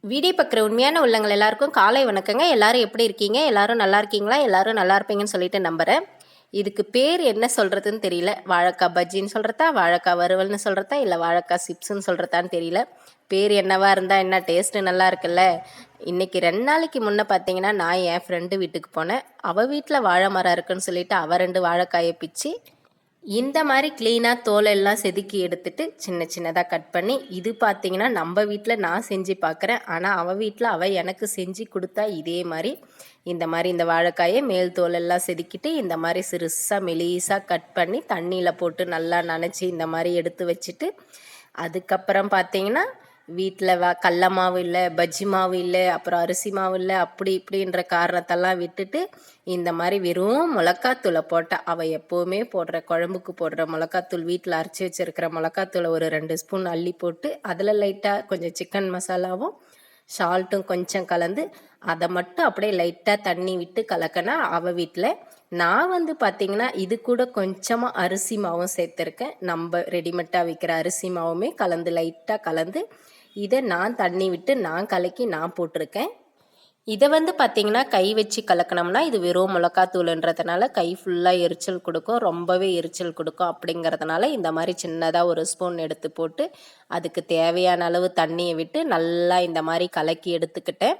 Video பார்க்குற உண்மையான உள்ளங்கள் எல்லாருக்கும் காலை வணக்கங்க. எல்லாரும் எப்படி இருக்கீங்க? எல்லாரும் நல்லா இருக்கீங்களா? எல்லாரும் நல்லா இருப்பீங்கன்னு சொல்லிட்டு நம்புகிறேன். இதுக்கு பேர் என்ன சொல்கிறதுன்னு தெரியல. வாழைக்காய் பஜ்ஜின்னு சொல்கிறதா, வாழைக்காய் வறுவல்னு சொல்கிறதா, இல்லை வாழைக்காய் சிப்ஸுன்னு சொல்கிறதான்னு தெரியல. பேர் என்னவா இருந்தால் என்ன, டேஸ்ட்டு நல்லா இருக்குல்ல. இன்றைக்கி 2 நாளைக்கு முன்னே பார்த்தீங்கன்னா, நான் என் ஃப்ரெண்டு வீட்டுக்கு போனேன். அவள் வீட்டில் வாழை மரம் இருக்குன்னு சொல்லிட்டு அவள் 2 வாழைக்காயை பிச்சு இந்த மாதிரி க்ளீனாக தோலெல்லாம் செதுக்கி எடுத்துட்டு சின்ன சின்னதாக கட் பண்ணி, இது பார்த்திங்கன்னா நம்ம வீட்டில் நான் செஞ்சு பார்க்குறேன். ஆனால் அவள் வீட்டில் அவள் எனக்கு செஞ்சு கொடுத்தா இதே மாதிரி இந்த வாழைக்காயை மேல் தோலெல்லாம் செதுக்கிட்டு இந்த மாதிரி சிறுசாக மெலிசாக கட் பண்ணி தண்ணியில் போட்டு நல்லா நனைச்சி இந்த மாதிரி எடுத்து வச்சுட்டு, அதுக்கப்புறம் பார்த்திங்கன்னா வீட்டில் கடல மாவு இல்லை, பஜ்ஜி மாவு இல்லை, அப்புறம் அரிசி மாவு இல்லை, அப்படி இப்படின்ற காரணத்தெல்லாம் விட்டுட்டு இந்த மாதிரி வெறும் மிளகாத்தூளை போட்டால், அவள் எப்போவுமே போடுற குழம்புக்கு போடுற மிளகாத்தூள், வீட்டில் அரைச்சி வச்சுருக்கிற மிளகாத்தூளை ஒரு 2 ஸ்பூன் அள்ளி போட்டு அதில் லைட்டாக கொஞ்சம் சிக்கன் மசாலாவும் சால்ட்டும் கொஞ்சம் கலந்து அதை மட்டும் அப்படியே லைட்டாக தண்ணி விட்டு கலக்கினா அவள் வீட்டில். நான் வந்து பார்த்திங்கன்னா இது கூட கொஞ்சமாக அரிசி மாவும் சேர்த்துருக்கேன். நம்ம ரெடிமேட்டாக விற்கிற அரிசி மாவுமே கலந்து லைட்டாக கலந்து இதை நான் தண்ணி விட்டு நான் கலக்கி நான் போட்டிருக்கேன். இதை வந்து பார்த்திங்கன்னா கை வச்சு கலக்கணும்னா இது வெறும் மிளகாத்தூளுன்றதுனால கை ஃபுல்லாக எரிச்சல் கொடுக்கும், ரொம்பவே எரிச்சல் கொடுக்கும். அப்படிங்கிறதுனால இந்த மாதிரி சின்னதாக ஒரு ஸ்பூன் எடுத்து போட்டு அதுக்கு தேவையான அளவு தண்ணியை விட்டு நல்லா இந்த மாதிரி கலக்கி எடுத்துக்கிட்டேன்.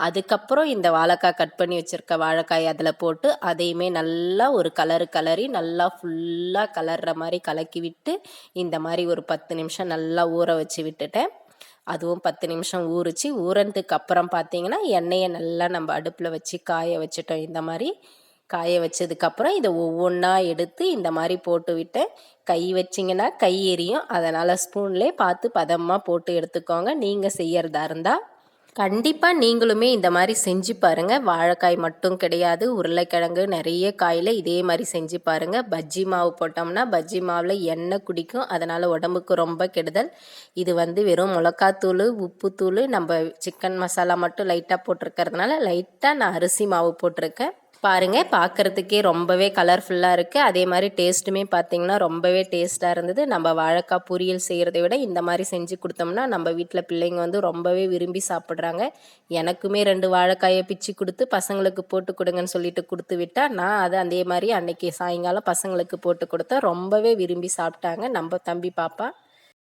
அதுக்கப்புறம் இந்த வாழைக்காய் கட் பண்ணி வச்சுருக்க வாழைக்காய் அதில் போட்டு அதையுமே நல்லா ஒரு கலரி நல்லா ஃபுல்லாக கலர்ற மாதிரி கலக்கி விட்டு இந்த மாதிரி ஒரு 10 நிமிஷம் நல்லா ஊற வச்சு விட்டுட்டேன். அதுவும் 10 நிமிஷம் ஊறிச்சு. ஊறினதுக்கு அப்புறம் பார்த்திங்கன்னா எண்ணெயை நல்லா நம்ம அடுப்பில் வச்சு காய வச்சுட்டோம். இந்த மாதிரி காய வச்சதுக்கப்புறம் இதை ஒவ்வொன்றா எடுத்து இந்த மாதிரி போட்டு விட்டேன். கை வச்சிங்கன்னா கை எரியும், அதனால் ஸ்பூன்லேயே பார்த்து பதமாக போட்டு எடுத்துக்கோங்க நீங்கள் செய்யறதா இருந்தால். கண்டிப்பாக நீங்களுமே இந்த மாதிரி செஞ்சு பாருங்கள். வாழைக்காய் மட்டும் கிடையாது, உருளைக்கிழங்கு நிறைய காயில் இதே மாதிரி செஞ்சு பாருங்கள். பஜ்ஜி மாவு போட்டோம்னா பஜ்ஜி மாவில் எண்ணெய் குடிக்கும், அதனால் உடம்புக்கு ரொம்ப கெடுதல். இது வந்து வெறும் மிளகாத்தூள், உப்புத்தூள், நம்ம சிக்கன் மசாலா மட்டும் லைட்டாக போட்டிருக்கிறதுனால லைட்டாக நான் அரிசி மாவு போட்டிருக்கேன். பாருங்கள், பார்க்குறதுக்கே ரொம்பவே கலர்ஃபுல்லாக இருக்குது. அதே மாதிரி டேஸ்ட்டுமே பார்த்திங்கன்னா ரொம்பவே டேஸ்ட்டாக இருந்தது. நம்ம வாழைக்காய் பொரியல் செய்கிறத விட இந்த மாதிரி செஞ்சு கொடுத்தோம்னா நம்ம வீட்டில் பிள்ளைங்க வந்து ரொம்பவே விரும்பி சாப்பிட்றாங்க. எனக்குமே 2 வாழைக்காயை பிச்சு கொடுத்து பசங்களுக்கு போட்டு கொடுங்கன்னு சொல்லிட்டு கொடுத்து விட்டால் நான் அதை அதே மாதிரி அன்றைக்கி சாயங்காலம் பசங்களுக்கு போட்டு கொடுத்தா ரொம்பவே விரும்பி சாப்பிட்டாங்க நம்ம தம்பி பாப்பா.